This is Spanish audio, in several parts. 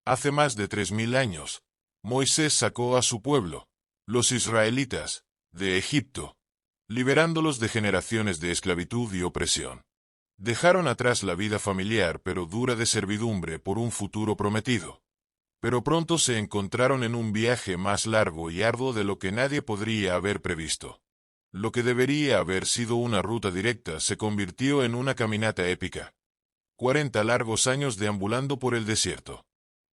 Hace más de 3000 años, Moisés sacó a su pueblo, los israelitas, de Egipto, liberándolos de generaciones de esclavitud y opresión. Dejaron atrás la vida familiar pero dura de servidumbre por un futuro prometido. Pero pronto se encontraron en un viaje más largo y arduo de lo que nadie podría haber previsto. Lo que debería haber sido una ruta directa se convirtió en una caminata épica. 40 largos años deambulando por el desierto.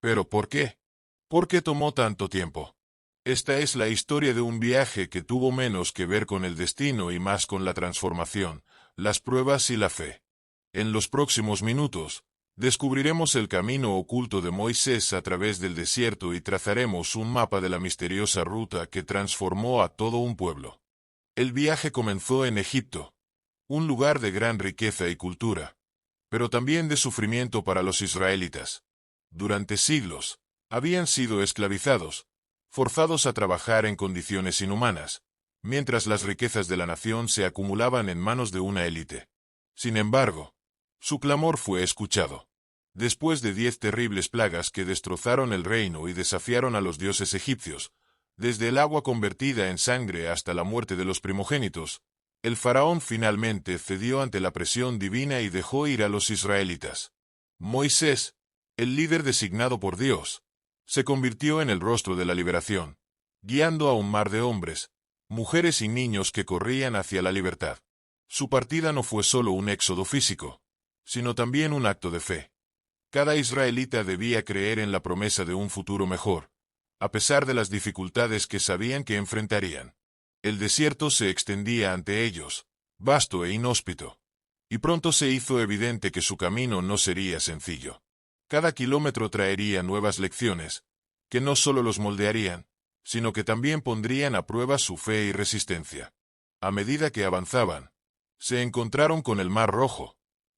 ¿Pero por qué? ¿Por qué tomó tanto tiempo? Esta es la historia de un viaje que tuvo menos que ver con el destino y más con la transformación, las pruebas y la fe. En los próximos minutos, descubriremos el camino oculto de Moisés a través del desierto y trazaremos un mapa de la misteriosa ruta que transformó a todo un pueblo. El viaje comenzó en Egipto, un lugar de gran riqueza y cultura, pero también de sufrimiento para los israelitas. Durante siglos, habían sido esclavizados, forzados a trabajar en condiciones inhumanas, mientras las riquezas de la nación se acumulaban en manos de una élite. Sin embargo, su clamor fue escuchado. Después de 10 terribles plagas que destrozaron el reino y desafiaron a los dioses egipcios, desde el agua convertida en sangre hasta la muerte de los primogénitos, el faraón finalmente cedió ante la presión divina y dejó ir a los israelitas. Moisés, el líder designado por Dios, se convirtió en el rostro de la liberación, guiando a un mar de hombres, mujeres y niños que corrían hacia la libertad. Su partida no fue solo un éxodo físico, sino también un acto de fe. Cada israelita debía creer en la promesa de un futuro mejor, a pesar de las dificultades que sabían que enfrentarían. El desierto se extendía ante ellos, vasto e inhóspito, y pronto se hizo evidente que su camino no sería sencillo. Cada kilómetro traería nuevas lecciones, que no solo los moldearían, sino que también pondrían a prueba su fe y resistencia. A medida que avanzaban, se encontraron con el Mar Rojo,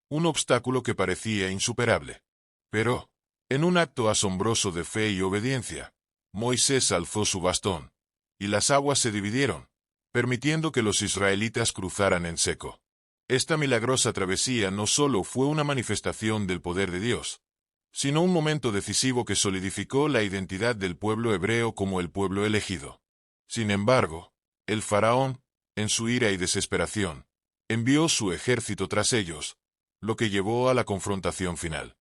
un obstáculo que parecía insuperable. Pero, en un acto asombroso de fe y obediencia, Moisés alzó su bastón, y las aguas se dividieron, permitiendo que los israelitas cruzaran en seco. Esta milagrosa travesía no solo fue una manifestación del poder de Dios, sino un momento decisivo que solidificó la identidad del pueblo hebreo como el pueblo elegido. Sin embargo, el faraón, en su ira y desesperación, envió su ejército tras ellos, lo que llevó a la confrontación final.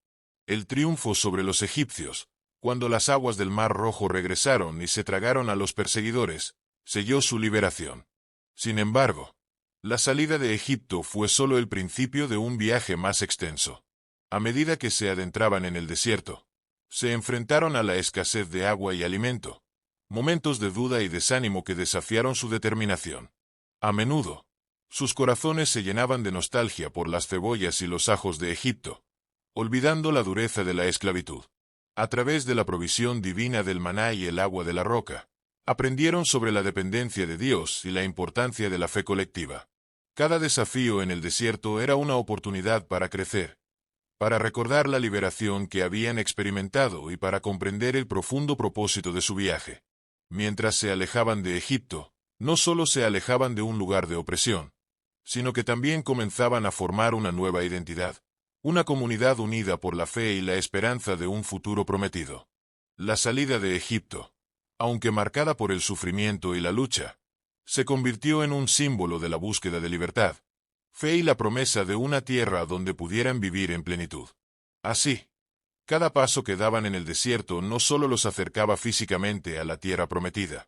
El triunfo sobre los egipcios, cuando las aguas del Mar Rojo regresaron y se tragaron a los perseguidores, selló su liberación. Sin embargo, la salida de Egipto fue solo el principio de un viaje más extenso. A medida que se adentraban en el desierto, se enfrentaron a la escasez de agua y alimento, momentos de duda y desánimo que desafiaron su determinación. A menudo, sus corazones se llenaban de nostalgia por las cebollas y los ajos de Egipto, olvidando la dureza de la esclavitud. A través de la provisión divina del maná y el agua de la roca, aprendieron sobre la dependencia de Dios y la importancia de la fe colectiva. Cada desafío en el desierto era una oportunidad para crecer, para recordar la liberación que habían experimentado y para comprender el profundo propósito de su viaje. Mientras se alejaban de Egipto, no solo se alejaban de un lugar de opresión, sino que también comenzaban a formar una nueva identidad, una comunidad unida por la fe y la esperanza de un futuro prometido. La salida de Egipto, aunque marcada por el sufrimiento y la lucha, se convirtió en un símbolo de la búsqueda de libertad, fe y la promesa de una tierra donde pudieran vivir en plenitud. Así, cada paso que daban en el desierto no solo los acercaba físicamente a la tierra prometida,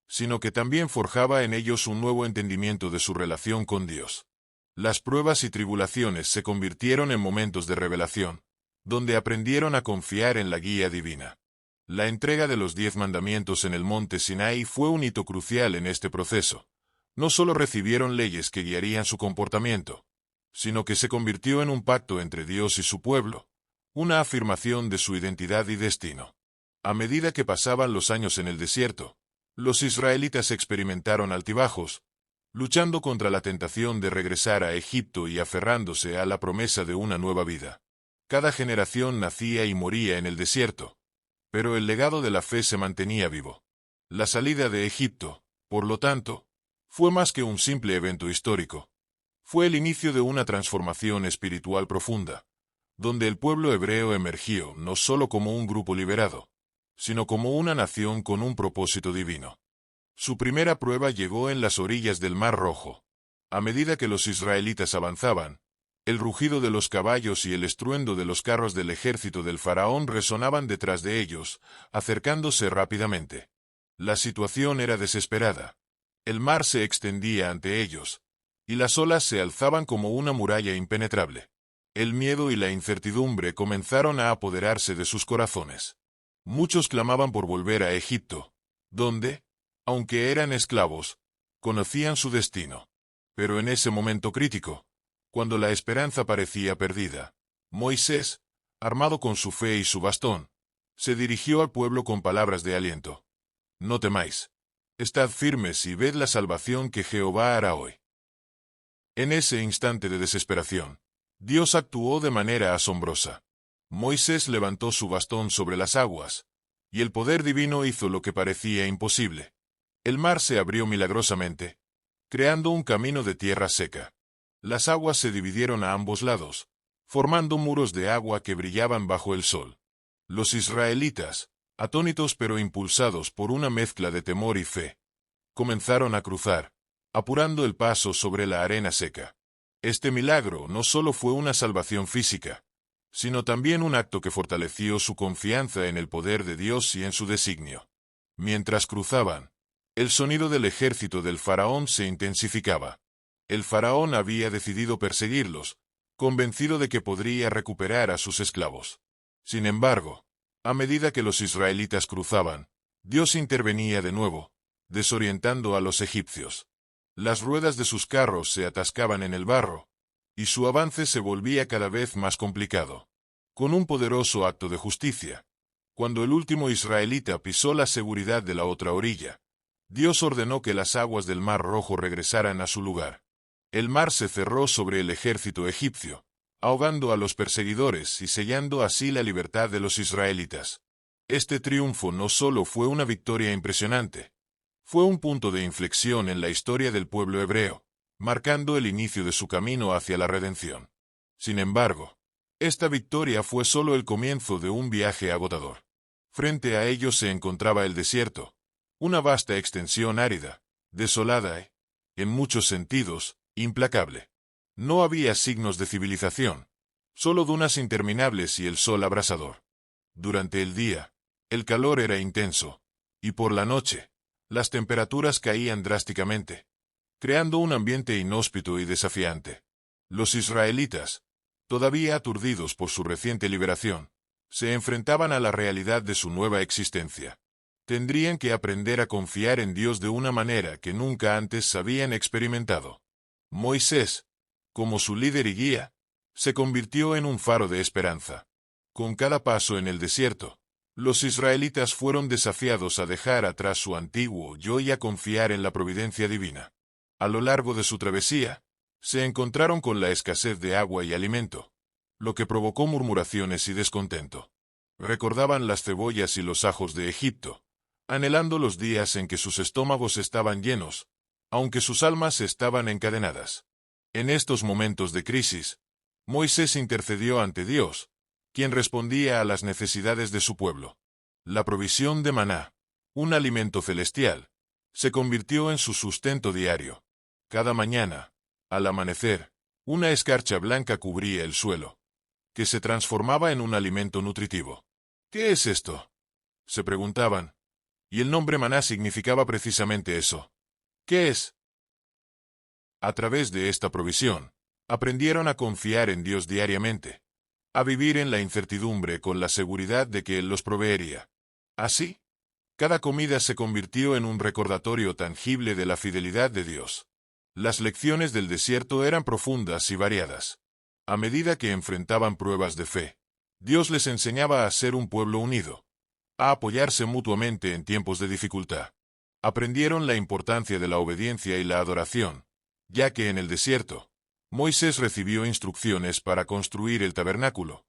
sino que también forjaba en ellos un nuevo entendimiento de su relación con Dios. Las pruebas y tribulaciones se convirtieron en momentos de revelación, donde aprendieron a confiar en la guía divina. La entrega de los 10 mandamientos en el monte Sinaí fue un hito crucial en este proceso. No solo recibieron leyes que guiarían su comportamiento, sino que se convirtió en un pacto entre Dios y su pueblo, una afirmación de su identidad y destino. A medida que pasaban los años en el desierto, los israelitas experimentaron altibajos, luchando contra la tentación de regresar a Egipto y aferrándose a la promesa de una nueva vida. Cada generación nacía y moría en el desierto, pero el legado de la fe se mantenía vivo. La salida de Egipto, por lo tanto, fue más que un simple evento histórico. Fue el inicio de una transformación espiritual profunda, donde el pueblo hebreo emergió no solo como un grupo liberado, sino como una nación con un propósito divino. Su primera prueba llegó en las orillas del Mar Rojo. A medida que los israelitas avanzaban, el rugido de los caballos y el estruendo de los carros del ejército del faraón resonaban detrás de ellos, acercándose rápidamente. La situación era desesperada. El mar se extendía ante ellos, y las olas se alzaban como una muralla impenetrable. El miedo y la incertidumbre comenzaron a apoderarse de sus corazones. Muchos clamaban por volver a Egipto, donde, aunque eran esclavos, conocían su destino. Pero en ese momento crítico, cuando la esperanza parecía perdida, Moisés, armado con su fe y su bastón, se dirigió al pueblo con palabras de aliento. No temáis. Estad firmes y ved la salvación que Jehová hará hoy. En ese instante de desesperación, Dios actuó de manera asombrosa. Moisés levantó su bastón sobre las aguas, y el poder divino hizo lo que parecía imposible. El mar se abrió milagrosamente, creando un camino de tierra seca. Las aguas se dividieron a ambos lados, formando muros de agua que brillaban bajo el sol. Los israelitas, atónitos pero impulsados por una mezcla de temor y fe, comenzaron a cruzar, apurando el paso sobre la arena seca. Este milagro no solo fue una salvación física, sino también un acto que fortaleció su confianza en el poder de Dios y en su designio. Mientras cruzaban, el sonido del ejército del faraón se intensificaba. El faraón había decidido perseguirlos, convencido de que podría recuperar a sus esclavos. Sin embargo, a medida que los israelitas cruzaban, Dios intervenía de nuevo, desorientando a los egipcios. Las ruedas de sus carros se atascaban en el barro, y su avance se volvía cada vez más complicado. Con un poderoso acto de justicia, cuando el último israelita pisó la seguridad de la otra orilla, Dios ordenó que las aguas del Mar Rojo regresaran a su lugar. El mar se cerró sobre el ejército egipcio, ahogando a los perseguidores y sellando así la libertad de los israelitas. Este triunfo no solo fue una victoria impresionante, fue un punto de inflexión en la historia del pueblo hebreo, marcando el inicio de su camino hacia la redención. Sin embargo, esta victoria fue solo el comienzo de un viaje agotador. Frente a ellos se encontraba el desierto, una vasta extensión árida, desolada y, en muchos sentidos, implacable. No había signos de civilización, solo dunas interminables y el sol abrasador. Durante el día, el calor era intenso, y por la noche, las temperaturas caían drásticamente, creando un ambiente inhóspito y desafiante. Los israelitas, todavía aturdidos por su reciente liberación, se enfrentaban a la realidad de su nueva existencia. Tendrían que aprender a confiar en Dios de una manera que nunca antes habían experimentado. Moisés, como su líder y guía, se convirtió en un faro de esperanza. Con cada paso en el desierto, los israelitas fueron desafiados a dejar atrás su antiguo yo y a confiar en la providencia divina. A lo largo de su travesía, se encontraron con la escasez de agua y alimento, lo que provocó murmuraciones y descontento. Recordaban las cebollas y los ajos de Egipto, anhelando los días en que sus estómagos estaban llenos, aunque sus almas estaban encadenadas. En estos momentos de crisis, Moisés intercedió ante Dios, quien respondía a las necesidades de su pueblo. La provisión de maná, un alimento celestial, se convirtió en su sustento diario. Cada mañana, al amanecer, una escarcha blanca cubría el suelo, que se transformaba en un alimento nutritivo. ¿Qué es esto?, se preguntaban. Y el nombre maná significaba precisamente eso. ¿Qué es? A través de esta provisión, aprendieron a confiar en Dios diariamente, a vivir en la incertidumbre con la seguridad de que Él los proveería. Así, cada comida se convirtió en un recordatorio tangible de la fidelidad de Dios. Las lecciones del desierto eran profundas y variadas. A medida que enfrentaban pruebas de fe, Dios les enseñaba a ser un pueblo unido, a apoyarse mutuamente en tiempos de dificultad. Aprendieron la importancia de la obediencia y la adoración, ya que en el desierto, Moisés recibió instrucciones para construir el tabernáculo,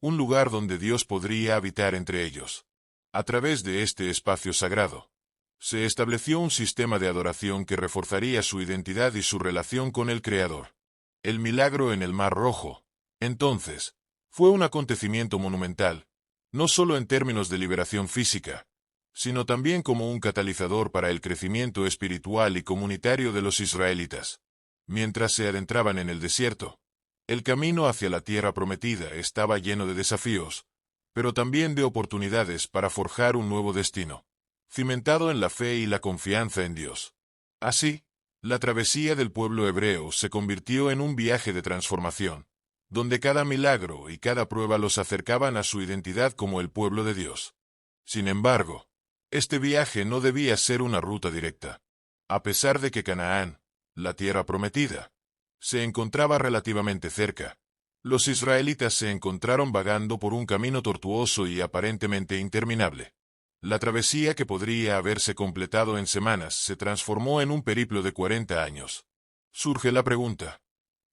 un lugar donde Dios podría habitar entre ellos. A través de este espacio sagrado, se estableció un sistema de adoración que reforzaría su identidad y su relación con el Creador. El milagro en el Mar Rojo, entonces, Fue un acontecimiento monumental, no solo en términos de liberación física, sino también como un catalizador para el crecimiento espiritual y comunitario de los israelitas. Mientras se adentraban en el desierto, el camino hacia la tierra prometida estaba lleno de desafíos, pero también de oportunidades para forjar un nuevo destino, cimentado en la fe y la confianza en Dios. Así, la travesía del pueblo hebreo se convirtió en un viaje de transformación, donde cada milagro y cada prueba los acercaban a su identidad como el pueblo de Dios. Sin embargo, este viaje no debía ser una ruta directa. A pesar de que Canaán, la tierra prometida, se encontraba relativamente cerca, los israelitas se encontraron vagando por un camino tortuoso y aparentemente interminable. La travesía, que podría haberse completado en semanas, se transformó en un periplo de 40 años. Surge la pregunta: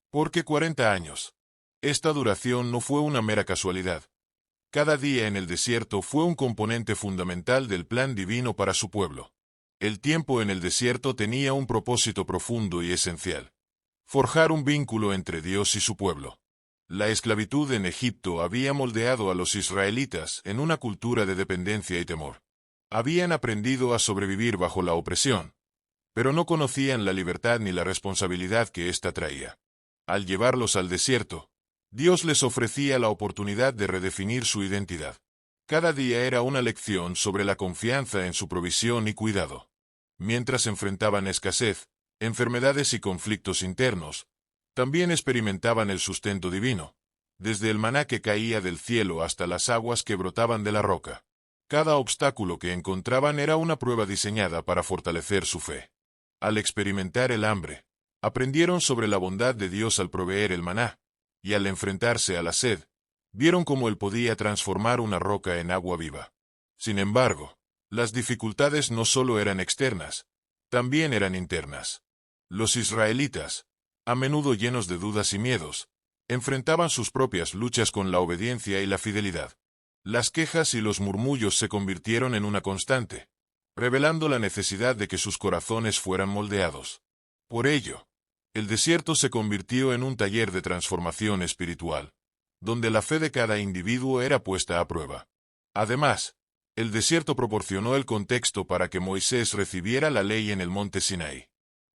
¿por qué 40 años? Esta duración no fue una mera casualidad. Cada día en el desierto fue un componente fundamental del plan divino para su pueblo. El tiempo en el desierto tenía un propósito profundo y esencial: forjar un vínculo entre Dios y su pueblo. La esclavitud en Egipto había moldeado a los israelitas en una cultura de dependencia y temor. Habían aprendido a sobrevivir bajo la opresión, pero no conocían la libertad ni la responsabilidad que ésta traía. Al llevarlos al desierto, Dios les ofrecía la oportunidad de redefinir su identidad. Cada día era una lección sobre la confianza en su provisión y cuidado. Mientras enfrentaban escasez, enfermedades y conflictos internos, también experimentaban el sustento divino, desde el maná que caía del cielo hasta las aguas que brotaban de la roca. Cada obstáculo que encontraban era una prueba diseñada para fortalecer su fe. Al experimentar el hambre, aprendieron sobre la bondad de Dios al proveer el maná, y al enfrentarse a la sed, vieron cómo Él podía transformar una roca en agua viva. Sin embargo, las dificultades no solo eran externas, también eran internas. Los israelitas, a menudo llenos de dudas y miedos, enfrentaban sus propias luchas con la obediencia y la fidelidad. Las quejas y los murmullos se convirtieron en una constante, revelando la necesidad de que sus corazones fueran moldeados. Por ello, el desierto se convirtió en un taller de transformación espiritual, donde la fe de cada individuo era puesta a prueba. Además, el desierto proporcionó el contexto para que Moisés recibiera la ley en el monte Sinaí.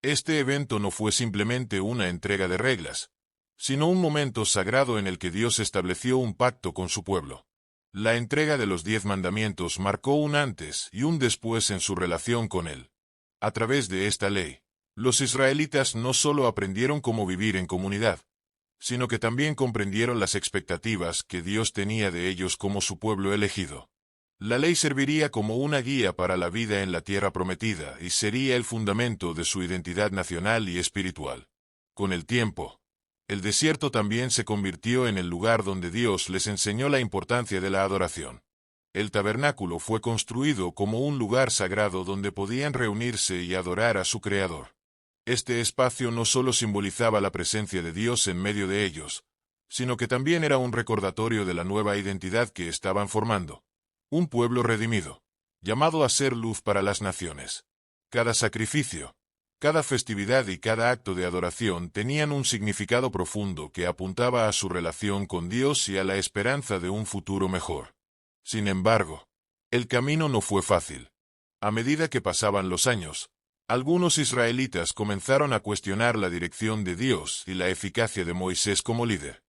Este evento no fue simplemente una entrega de reglas, sino un momento sagrado en el que Dios estableció un pacto con su pueblo. La entrega de los 10 mandamientos marcó un antes y un después en su relación con Él. A través de esta ley, los israelitas no solo aprendieron cómo vivir en comunidad, sino que también comprendieron las expectativas que Dios tenía de ellos como su pueblo elegido. La ley serviría como una guía para la vida en la tierra prometida y sería el fundamento de su identidad nacional y espiritual. Con el tiempo, el desierto también se convirtió en el lugar donde Dios les enseñó la importancia de la adoración. El tabernáculo fue construido como un lugar sagrado donde podían reunirse y adorar a su Creador. Este espacio no solo simbolizaba la presencia de Dios en medio de ellos, sino que también era un recordatorio de la nueva identidad que estaban formando. Un pueblo redimido, llamado a ser luz para las naciones. Cada sacrificio, cada festividad y cada acto de adoración tenían un significado profundo que apuntaba a su relación con Dios y a la esperanza de un futuro mejor. Sin embargo, el camino no fue fácil. A medida que pasaban los años, algunos israelitas comenzaron a cuestionar la dirección de Dios y la eficacia de Moisés como líder.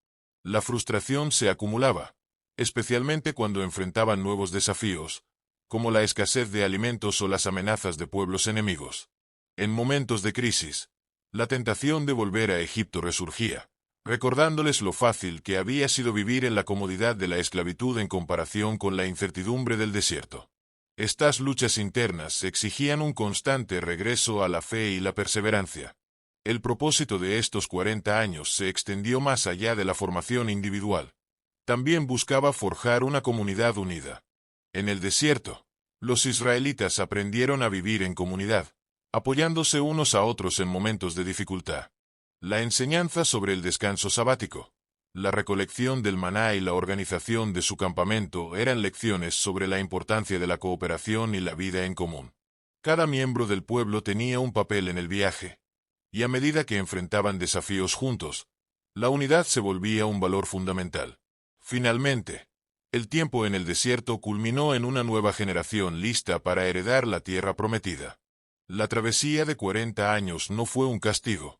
La frustración se acumulaba, especialmente cuando enfrentaban nuevos desafíos, como la escasez de alimentos o las amenazas de pueblos enemigos. En momentos de crisis, la tentación de volver a Egipto resurgía, recordándoles lo fácil que había sido vivir en la comodidad de la esclavitud en comparación con la incertidumbre del desierto. Estas luchas internas exigían un constante regreso a la fe y la perseverancia. El propósito de estos 40 años se extendió más allá de la formación individual. También buscaba forjar una comunidad unida. En el desierto, los israelitas aprendieron a vivir en comunidad, apoyándose unos a otros en momentos de dificultad. La enseñanza sobre el descanso sabático, la recolección del maná y la organización de su campamento eran lecciones sobre la importancia de la cooperación y la vida en común. Cada miembro del pueblo tenía un papel en el viaje, y a medida que enfrentaban desafíos juntos, la unidad se volvía un valor fundamental. Finalmente, el tiempo en el desierto culminó en una nueva generación lista para heredar la tierra prometida. La travesía de 40 años no fue un castigo,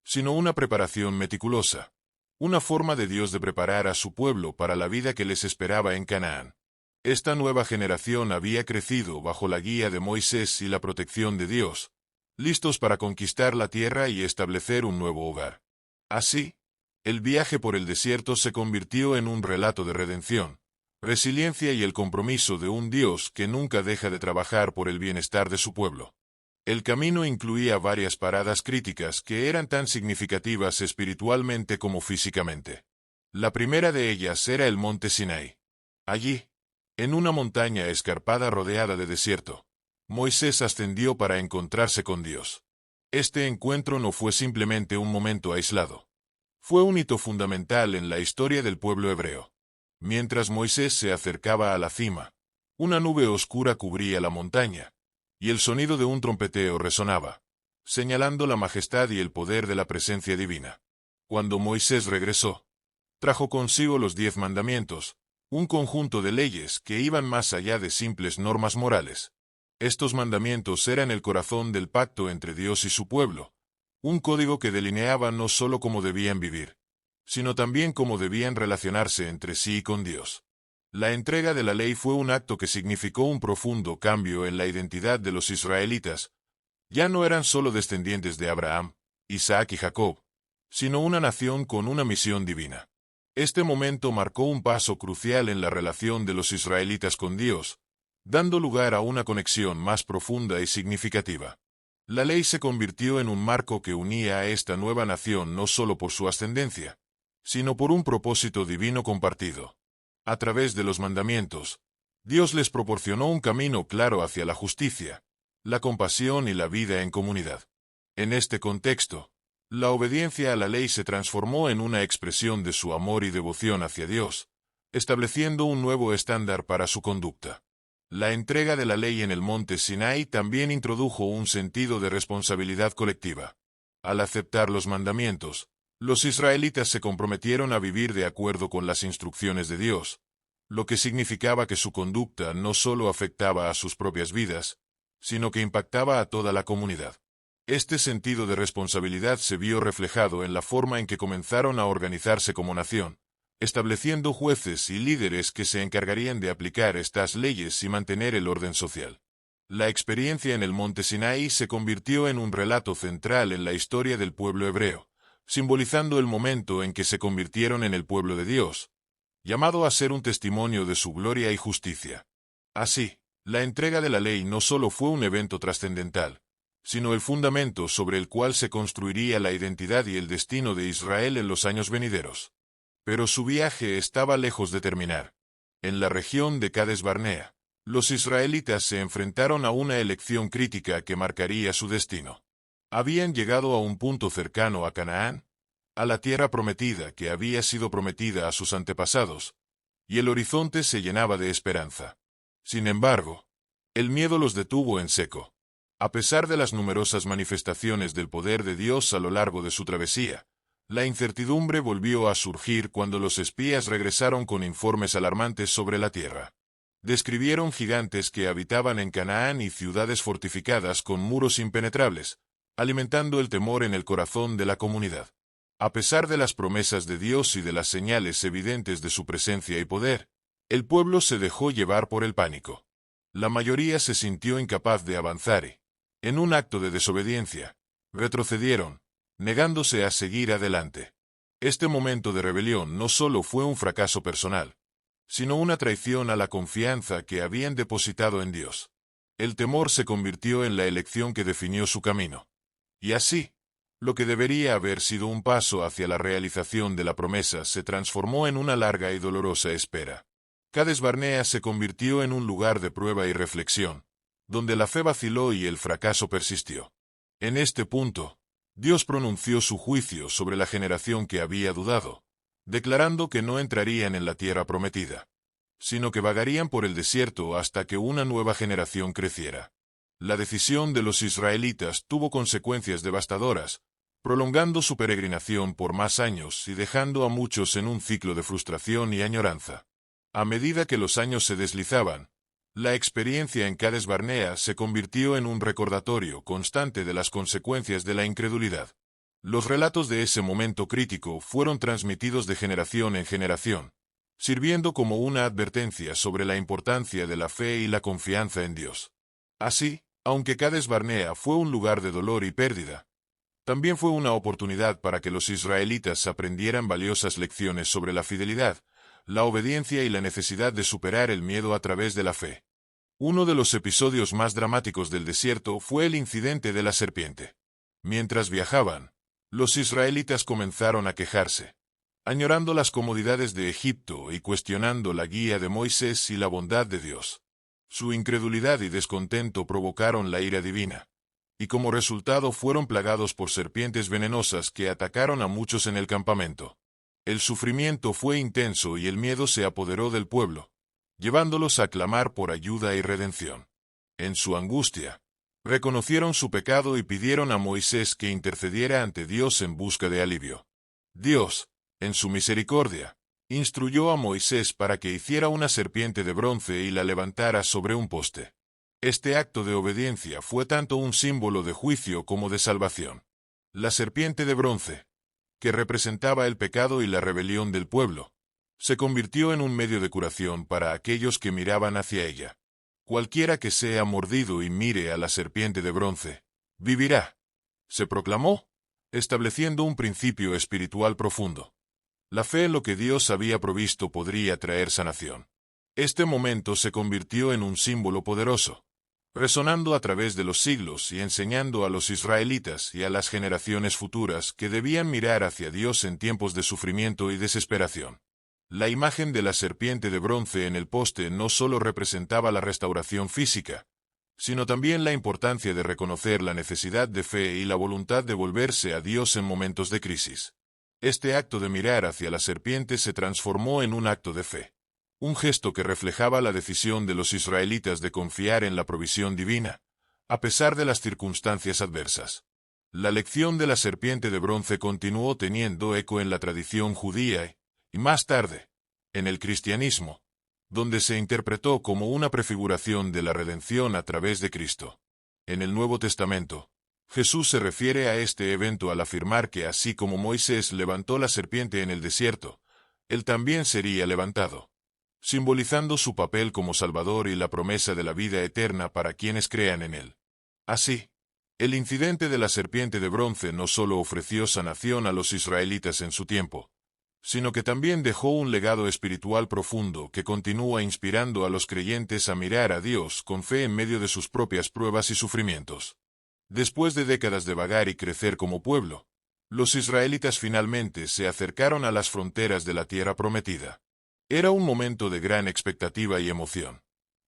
sino una preparación meticulosa, una forma de Dios de preparar a su pueblo para la vida que les esperaba en Canaán. Esta nueva generación había crecido bajo la guía de Moisés y la protección de Dios, listos para conquistar la tierra y establecer un nuevo hogar. Así, el viaje por el desierto se convirtió en un relato de redención, resiliencia y el compromiso de un Dios que nunca deja de trabajar por el bienestar de su pueblo. El camino incluía varias paradas críticas que eran tan significativas espiritualmente como físicamente. La primera de ellas era el monte Sinaí. Allí, en una montaña escarpada rodeada de desierto, Moisés ascendió para encontrarse con Dios. Este encuentro no fue simplemente un momento aislado. Fue un hito fundamental en la historia del pueblo hebreo. Mientras Moisés se acercaba a la cima, una nube oscura cubría la montaña, y el sonido de un trompeteo resonaba, señalando la majestad y el poder de la presencia divina. Cuando Moisés regresó, trajo consigo los 10 mandamientos, un conjunto de leyes que iban más allá de simples normas morales. Estos mandamientos eran el corazón del pacto entre Dios y su pueblo, un código que delineaba no solo cómo debían vivir, sino también cómo debían relacionarse entre sí y con Dios. La entrega de la ley fue un acto que significó un profundo cambio en la identidad de los israelitas. Ya no eran solo descendientes de Abraham, Isaac y Jacob, sino una nación con una misión divina. Este momento marcó un paso crucial en la relación de los israelitas con Dios, dando lugar a una conexión más profunda y significativa. La ley se convirtió en un marco que unía a esta nueva nación no solo por su ascendencia, sino por un propósito divino compartido. A través de los mandamientos, Dios les proporcionó un camino claro hacia la justicia, la compasión y la vida en comunidad. En este contexto, la obediencia a la ley se transformó en una expresión de su amor y devoción hacia Dios, estableciendo un nuevo estándar para su conducta. La entrega de la ley en el monte Sinaí también introdujo un sentido de responsabilidad colectiva. Al aceptar los mandamientos, los israelitas se comprometieron a vivir de acuerdo con las instrucciones de Dios, lo que significaba que su conducta no solo afectaba a sus propias vidas, sino que impactaba a toda la comunidad. Este sentido de responsabilidad se vio reflejado en la forma en que comenzaron a organizarse como nación, estableciendo jueces y líderes que se encargarían de aplicar estas leyes y mantener el orden social. La experiencia en el monte Sinaí se convirtió en un relato central en la historia del pueblo hebreo, simbolizando el momento en que se convirtieron en el pueblo de Dios, llamado a ser un testimonio de su gloria y justicia. Así, la entrega de la ley no solo fue un evento trascendental, sino el fundamento sobre el cual se construiría la identidad y el destino de Israel en los años venideros. Pero su viaje estaba lejos de terminar. En la región de Cades Barnea, los israelitas se enfrentaron a una elección crítica que marcaría su destino. Habían llegado a un punto cercano a Canaán, a la tierra prometida que había sido prometida a sus antepasados, y el horizonte se llenaba de esperanza. Sin embargo, el miedo los detuvo en seco. A pesar de las numerosas manifestaciones del poder de Dios a lo largo de su travesía, la incertidumbre volvió a surgir cuando los espías regresaron con informes alarmantes sobre la tierra. Describieron gigantes que habitaban en Canaán y ciudades fortificadas con muros impenetrables, alimentando el temor en el corazón de la comunidad. A pesar de las promesas de Dios y de las señales evidentes de su presencia y poder, el pueblo se dejó llevar por el pánico. La mayoría se sintió incapaz de avanzar y, en un acto de desobediencia, retrocedieron, negándose a seguir adelante. Este momento de rebelión no solo fue un fracaso personal, sino una traición a la confianza que habían depositado en Dios. El temor se convirtió en la elección que definió su camino. Y así, lo que debería haber sido un paso hacia la realización de la promesa se transformó en una larga y dolorosa espera. Cades Barnea se convirtió en un lugar de prueba y reflexión, donde la fe vaciló y el fracaso persistió. En este punto, Dios pronunció su juicio sobre la generación que había dudado, declarando que no entrarían en la tierra prometida, sino que vagarían por el desierto hasta que una nueva generación creciera. La decisión de los israelitas tuvo consecuencias devastadoras, prolongando su peregrinación por más años y dejando a muchos en un ciclo de frustración y añoranza. A medida que los años se deslizaban, la experiencia en Cades Barnea se convirtió en un recordatorio constante de las consecuencias de la incredulidad. Los relatos de ese momento crítico fueron transmitidos de generación en generación, sirviendo como una advertencia sobre la importancia de la fe y la confianza en Dios. Así, aunque Cades Barnea fue un lugar de dolor y pérdida, también fue una oportunidad para que los israelitas aprendieran valiosas lecciones sobre la fidelidad, la obediencia y la necesidad de superar el miedo a través de la fe. Uno de los episodios más dramáticos del desierto fue el incidente de la serpiente. Mientras viajaban, los israelitas comenzaron a quejarse, añorando las comodidades de Egipto y cuestionando la guía de Moisés y la bondad de Dios. Su incredulidad y descontento provocaron la ira divina, y como resultado fueron plagados por serpientes venenosas que atacaron a muchos en el campamento. El sufrimiento fue intenso y el miedo se apoderó del pueblo, llevándolos a clamar por ayuda y redención. En su angustia, reconocieron su pecado y pidieron a Moisés que intercediera ante Dios en busca de alivio. Dios, en su misericordia, instruyó a Moisés para que hiciera una serpiente de bronce y la levantara sobre un poste. Este acto de obediencia fue tanto un símbolo de juicio como de salvación. La serpiente de bronce, que representaba el pecado y la rebelión del pueblo, se convirtió en un medio de curación para aquellos que miraban hacia ella. Cualquiera que sea mordido y mire a la serpiente de bronce, vivirá, se proclamó, estableciendo un principio espiritual profundo. La fe en lo que Dios había provisto podría traer sanación. Este momento se convirtió en un símbolo poderoso, resonando a través de los siglos y enseñando a los israelitas y a las generaciones futuras que debían mirar hacia Dios en tiempos de sufrimiento y desesperación. La imagen de la serpiente de bronce en el poste no solo representaba la restauración física, sino también la importancia de reconocer la necesidad de fe y la voluntad de volverse a Dios en momentos de crisis. Este acto de mirar hacia la serpiente se transformó en un acto de fe. Un gesto que reflejaba la decisión de los israelitas de confiar en la provisión divina, a pesar de las circunstancias adversas. La lección de la serpiente de bronce continuó teniendo eco en la tradición judía y, más tarde, en el cristianismo, donde se interpretó como una prefiguración de la redención a través de Cristo. En el Nuevo Testamento, Jesús se refiere a este evento al afirmar que así como Moisés levantó la serpiente en el desierto, él también sería levantado, simbolizando su papel como Salvador y la promesa de la vida eterna para quienes crean en él. Así, el incidente de la serpiente de bronce no solo ofreció sanación a los israelitas en su tiempo, sino que también dejó un legado espiritual profundo que continúa inspirando a los creyentes a mirar a Dios con fe en medio de sus propias pruebas y sufrimientos. Después de décadas de vagar y crecer como pueblo, los israelitas finalmente se acercaron a las fronteras de la tierra prometida. Era un momento de gran expectativa y emoción.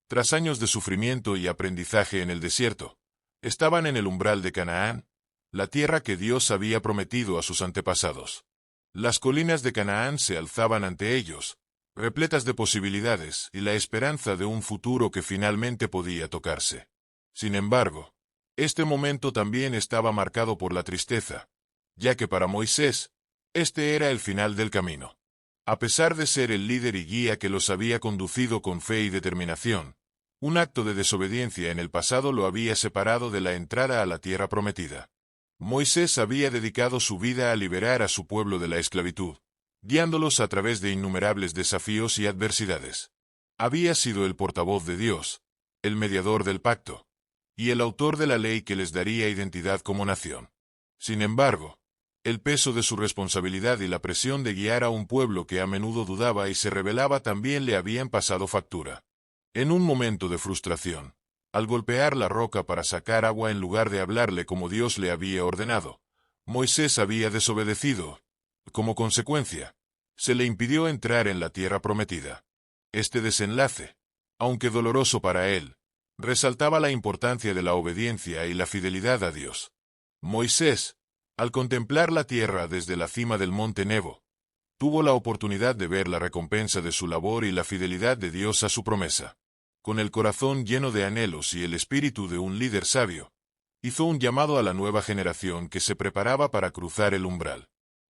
Tras años de sufrimiento y aprendizaje en el desierto, estaban en el umbral de Canaán, la tierra que Dios había prometido a sus antepasados. Las colinas de Canaán se alzaban ante ellos, repletas de posibilidades y la esperanza de un futuro que finalmente podía tocarse. Sin embargo, este momento también estaba marcado por la tristeza, ya que para Moisés, este era el final del camino. A pesar de ser el líder y guía que los había conducido con fe y determinación, un acto de desobediencia en el pasado lo había separado de la entrada a la tierra prometida. Moisés había dedicado su vida a liberar a su pueblo de la esclavitud, guiándolos a través de innumerables desafíos y adversidades. Había sido el portavoz de Dios, el mediador del pacto, y el autor de la ley que les daría identidad como nación. Sin embargo, el peso de su responsabilidad y la presión de guiar a un pueblo que a menudo dudaba y se rebelaba también le habían pasado factura. En un momento de frustración, al golpear la roca para sacar agua en lugar de hablarle como Dios le había ordenado, Moisés había desobedecido. Como consecuencia, se le impidió entrar en la tierra prometida. Este desenlace, aunque doloroso para él, resaltaba la importancia de la obediencia y la fidelidad a Dios. Moisés, al contemplar la tierra desde la cima del monte Nebo, tuvo la oportunidad de ver la recompensa de su labor y la fidelidad de Dios a su promesa. Con el corazón lleno de anhelos y el espíritu de un líder sabio, hizo un llamado a la nueva generación que se preparaba para cruzar el umbral.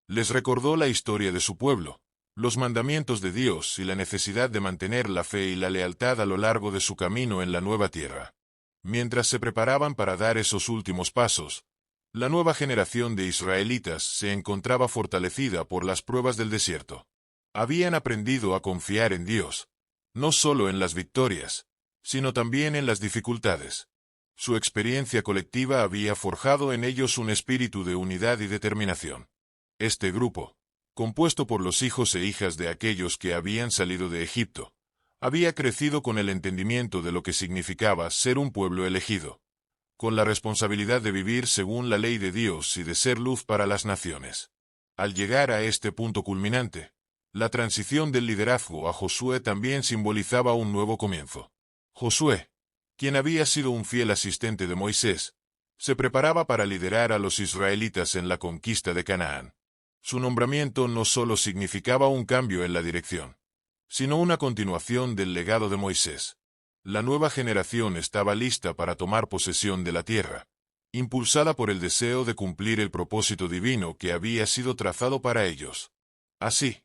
Les recordó la historia de su pueblo, los mandamientos de Dios y la necesidad de mantener la fe y la lealtad a lo largo de su camino en la nueva tierra. Mientras se preparaban para dar esos últimos pasos, la nueva generación de israelitas se encontraba fortalecida por las pruebas del desierto. Habían aprendido a confiar en Dios, no solo en las victorias, sino también en las dificultades. Su experiencia colectiva había forjado en ellos un espíritu de unidad y determinación. Este grupo, compuesto por los hijos e hijas de aquellos que habían salido de Egipto, había crecido con el entendimiento de lo que significaba ser un pueblo elegido, con la responsabilidad de vivir según la ley de Dios y de ser luz para las naciones. Al llegar a este punto culminante, la transición del liderazgo a Josué también simbolizaba un nuevo comienzo. Josué, quien había sido un fiel asistente de Moisés, se preparaba para liderar a los israelitas en la conquista de Canaán. Su nombramiento no solo significaba un cambio en la dirección, sino una continuación del legado de Moisés. La nueva generación estaba lista para tomar posesión de la tierra, impulsada por el deseo de cumplir el propósito divino que había sido trazado para ellos. Así,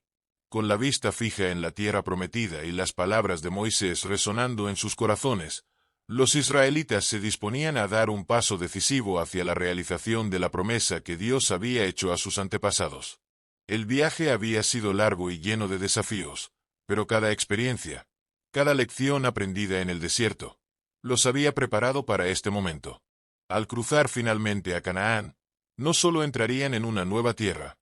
con la vista fija en la tierra prometida y las palabras de Moisés resonando en sus corazones, los israelitas se disponían a dar un paso decisivo hacia la realización de la promesa que Dios había hecho a sus antepasados. El viaje había sido largo y lleno de desafíos, pero cada experiencia, cada lección aprendida en el desierto, los había preparado para este momento. Al cruzar finalmente a Canaán, no solo entrarían en una nueva tierra,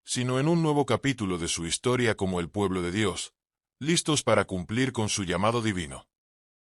sino en un nuevo capítulo de su historia como el pueblo de Dios, listos para cumplir con su llamado divino.